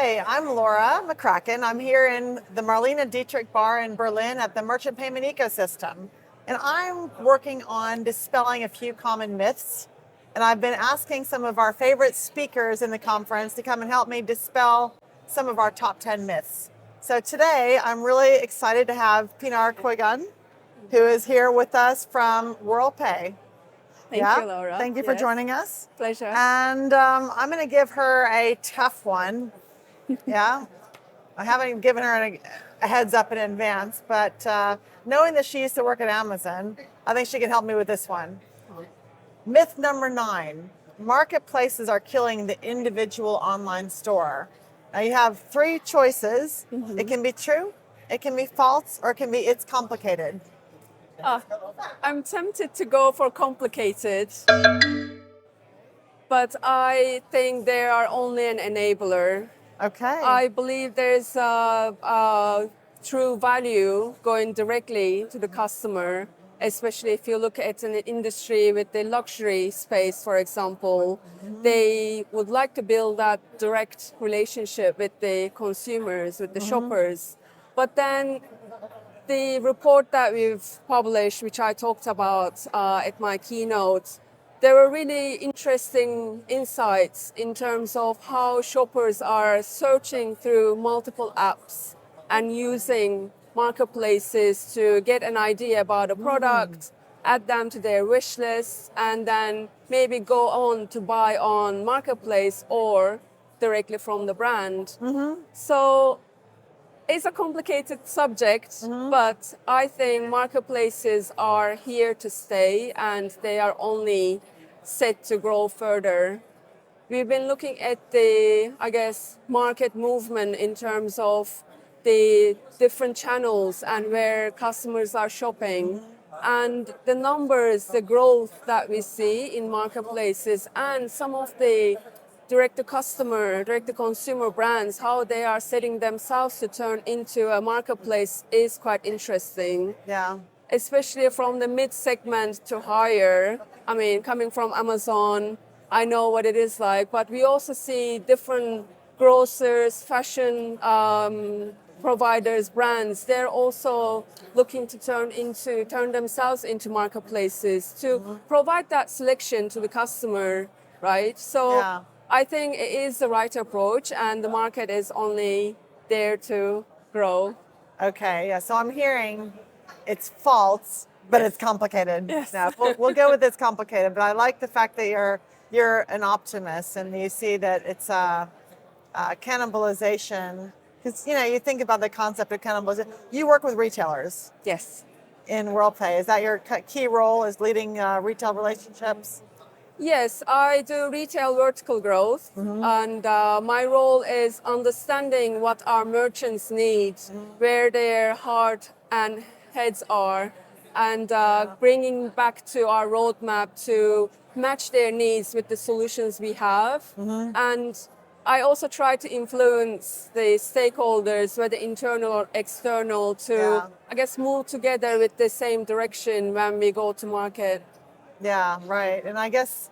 Hi, I'm Laura McCracken. I'm here in the Marlene Dietrich Bar in Berlin at the Merchant Payment Ecosystem. And I'm working on dispelling a few common myths. And I've been asking some of our favorite speakers in the conference to come and help me dispel some of our top 10 myths. So today, I'm really excited to have Pinar Koygun, who is here with us from WorldPay. Thank you, Laura. Thank you for joining us. Pleasure. And I'm going to give her a tough one. Yeah. I haven't given her a heads up in advance, but knowing that she used to work at Amazon, I think she can help me with this one. Myth number 9, marketplaces are killing the individual online store. Now you have 3 choices. Mm-hmm. It can be true, it can be false, or it can be it's complicated. I'm tempted to go for complicated, but I think they are only an enabler. Okay. I believe there's a true value going directly to the customer, especially if you look at an industry with the luxury space, for example. Mm-hmm. They would like to build that direct relationship with the consumers, with the mm-hmm. shoppers. But then the report that we've published, which I talked about at my keynote, there were really interesting insights in terms of how shoppers are searching through multiple apps and using marketplaces to get an idea about a product, add them to their wish list, and then maybe go on to buy on marketplace or directly from the brand. Mm-hmm. So it's a complicated subject, mm-hmm. but I think marketplaces are here to stay and they are only set to grow further. We've been looking at the, market movement in terms of the different channels and where customers are shopping. And the numbers, the growth that we see in marketplaces and some of the direct-to-customer, direct-to-consumer brands, how they are setting themselves to turn into a marketplace is quite interesting. Yeah. Especially from the mid-segment to higher. I mean, coming from Amazon, I know what it is like, but we also see different grocers, fashion providers, brands. They're also looking to turn themselves into marketplaces to mm-hmm. provide that selection to the customer, right? So. Yeah. I think it is the right approach and the market is only there to grow. Okay, yeah, so I'm hearing it's false, but it's complicated. Yes. Yeah, we'll go with it's complicated, but I like the fact that you're an optimist and you see that it's cannibalization. Because, you think about the concept of cannibalization. You work with retailers. Yes. In WorldPay. Is that your key role, is leading retail relationships? Yes, I do retail vertical growth, mm-hmm. and my role is understanding what our merchants need, mm-hmm. where their heart and heads are, and bringing back to our roadmap to match their needs with the solutions we have. Mm-hmm. And I also try to influence the stakeholders, whether internal or external, to, move together with the same direction when we go to market. Yeah, right. And I guess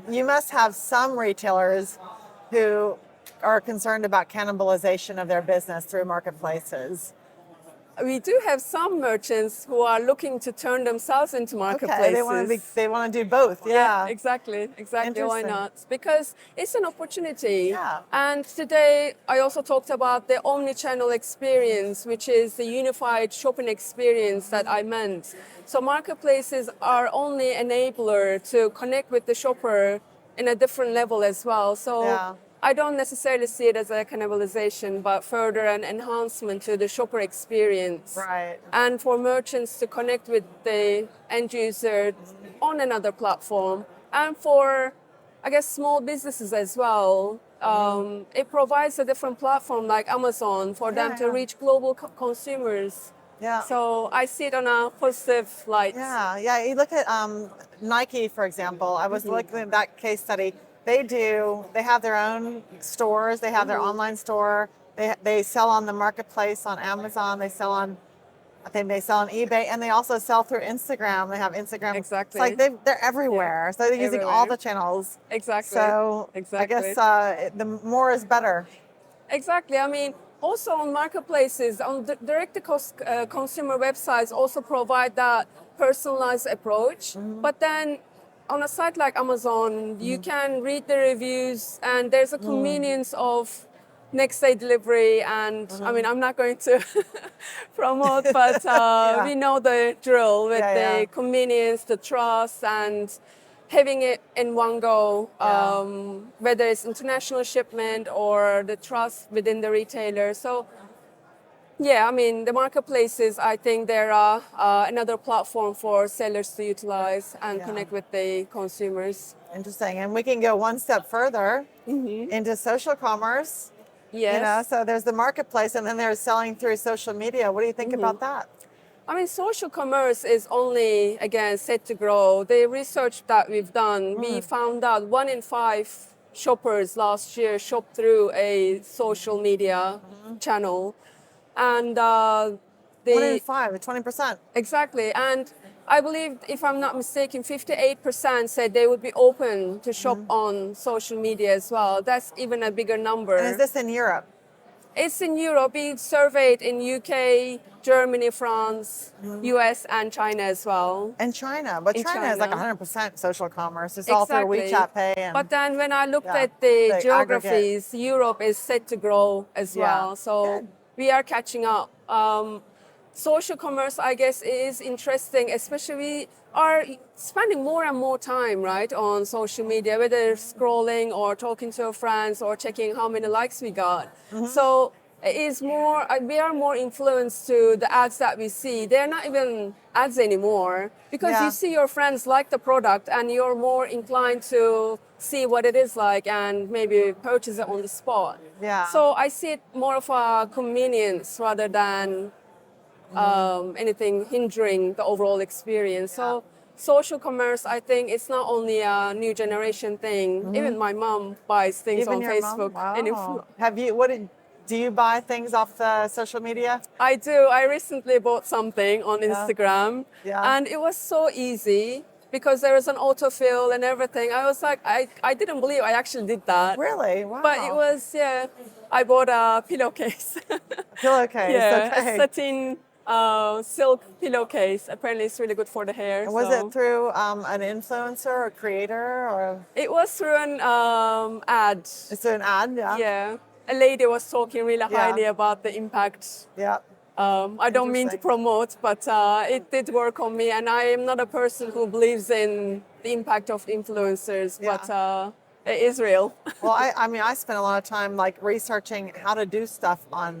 you must have some retailers who are concerned about cannibalization of their business through marketplaces. We do have some merchants who are looking to turn themselves into marketplaces. Okay, they want to do both. Yeah, exactly. Why not? Because it's an opportunity. Yeah. And today I also talked about the omni-channel experience, which is the unified shopping experience that I meant. So marketplaces are only enabler to connect with the shopper in a different level as well. So I don't necessarily see it as a cannibalization, but further an enhancement to the shopper experience. Right. And for merchants to connect with the end user on another platform. And for, small businesses as well. It provides a different platform like Amazon for them to reach global consumers. Yeah. So I see it on a positive light. Yeah. You look at Nike, for example. I was mm-hmm. looking at that case study. They have their own stores. They have mm-hmm. their online store. They sell on the marketplace on Amazon. They sell on eBay, and they also sell through Instagram. They have Instagram. Exactly. It's like they're everywhere. So they're using all the channels. Exactly. So I guess the more is better. Exactly. I mean, also on marketplaces, on direct-to-consumer websites also provide that personalized approach. But then on a site like Amazon, you can read the reviews and there's a convenience of next day delivery. And I mean, I'm not going to promote, but Yeah. we know the drill with Yeah, yeah. the convenience, the trust, and having it in one go, Yeah. whether it's international shipment or the trust within the retailer. So, yeah, I mean, the marketplaces, I think there are another platform for sellers to utilize and Yeah. connect with the consumers. Interesting. And we can go one step further into social commerce. Yes. So there's the marketplace and then there's selling through social media. What do you think about that? I mean, social commerce is only, again, set to grow. The research that we've done, we found out 1 in 5 shoppers last year shopped through a social media channel. And 1 in 5, 20%. exactly. And I believe, if I'm not mistaken, 58% said they would be open to shop on social media as well. That's even a bigger number. And is this in Europe? It's in Europe. We surveyed in UK, Germany, France, US, and China as well. And China. But In China is like China. 100% social commerce. It's all through WeChat Pay. And, But then when I looked yeah, at the the geographies, Europe is set to grow as Yeah. well. So Good. we are catching up. Social commerce, I guess, is interesting, especially we are spending more and more time, right, on social media, whether scrolling or talking to our friends or checking how many likes we got. So it is more, we are more influenced to the ads that we see. They're not even ads anymore because Yeah. you see your friends like the product and you're more inclined to see what it is like and maybe purchase it on the spot. Yeah. So I see it more of a convenience rather than anything hindering the overall experience. So social commerce, I think it's not only a new generation thing. Even my mom buys things Even on your Facebook. mom? And Wow. Do you buy things off the social media? I do. I recently bought something on Instagram, Yeah. and it was so easy because there was an autofill and everything. I was like, I didn't believe I actually did that. Really? Wow. But it was, yeah. I bought a pillowcase. Pillowcase. Yeah, Okay. a satin silk pillowcase. Apparently, it's really good for the hair. And was so- it through an influencer or creator or It was through an ad. is it an ad? Yeah. Yeah, a lady was talking really highly about the impact. Yeah. I don't mean to Interesting. promote, but it did work on me. And I am not a person who believes in the impact of influencers, Yeah. but it is real. Well, I mean, I spent a lot of time like researching how to do stuff on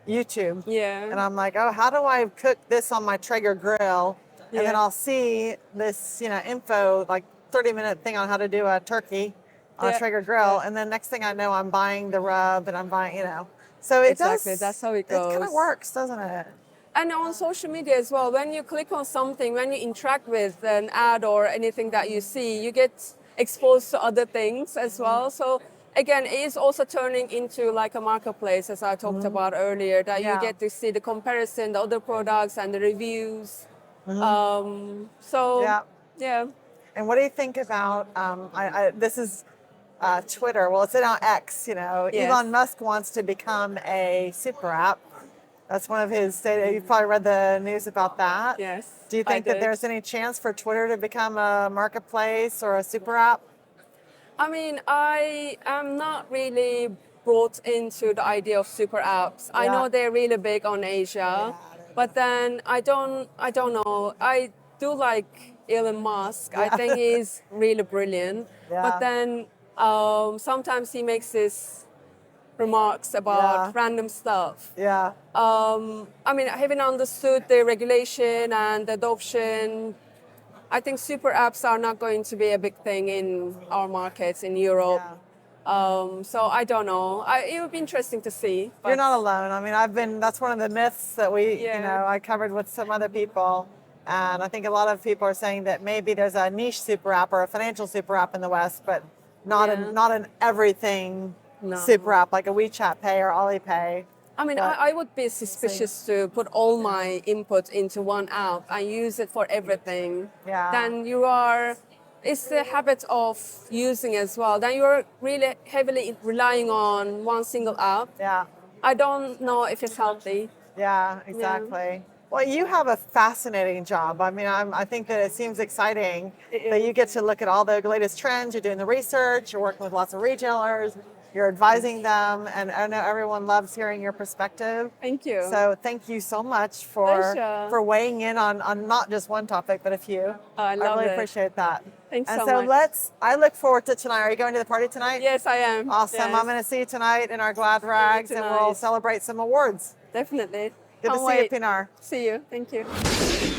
YouTube. Yeah. And I'm like, oh, how do I cook this on my Traeger grill? And then Yeah. I'll see this, info, like 30-minute thing on how to do a turkey on a Yeah. Traeger grill. Yeah. And then next thing I know, I'm buying the rub and I'm buying. So it Exactly, does. that's how it It kind of goes. works, doesn't it? And on social media as well, when you click on something, when you interact with an ad or anything that you see, you get exposed to other things as well. So again, it is also turning into like a marketplace, as I talked about earlier, that Yeah. you get to see the comparison, the other products and the reviews. So Yeah. yeah. And what do you think about this is Twitter? Well, it's now X. Yes. Elon Musk wants to become a super app. That's one of his. You've probably read the news about that. Yes, Do you I think that did. there's any chance for Twitter to become a marketplace or a super app? I mean, I am not really brought into the idea of super apps. I Yeah. know they're really big on Asia, but then I don't know. I do like Elon Musk. I think he's really brilliant. Yeah. But then sometimes he makes this remarks about Yeah. random stuff. Yeah. I mean, having understood the regulation and the adoption, I think super apps are not going to be a big thing in our markets in Europe. So I don't know. It would be interesting to see. You're not alone. I mean, that's one of the myths that Yeah. I covered with some other people. And I think a lot of people are saying that maybe there's a niche super app or a financial super app in the West, but not Yeah. not an everything No. super app like a WeChat Pay or Alipay. I mean, But- I would be suspicious to put all my input into one app and use it for everything. Yeah. Then you are it's the habit of using as well. Then you're really heavily relying on one single app. Yeah. I don't know if it's healthy. Yeah, exactly. Well, you have a fascinating job. I mean, I think that it seems exciting that you get to look at all the latest trends. You're doing the research. You're working with lots of retailers. You're advising them, and I know everyone loves hearing your perspective. Thank you. So thank you so much Pleasure. for weighing in on not just one topic, but a few. I love really it. appreciate that. Thanks and so so much. I look forward to tonight. Are you going to the party tonight? Yes, I am. Awesome. Yes. I'm going to see you tonight in our glad rags, and we'll tonight. celebrate some awards. Definitely. Good to Can't see you, wait. Pinar. See you. Thank you.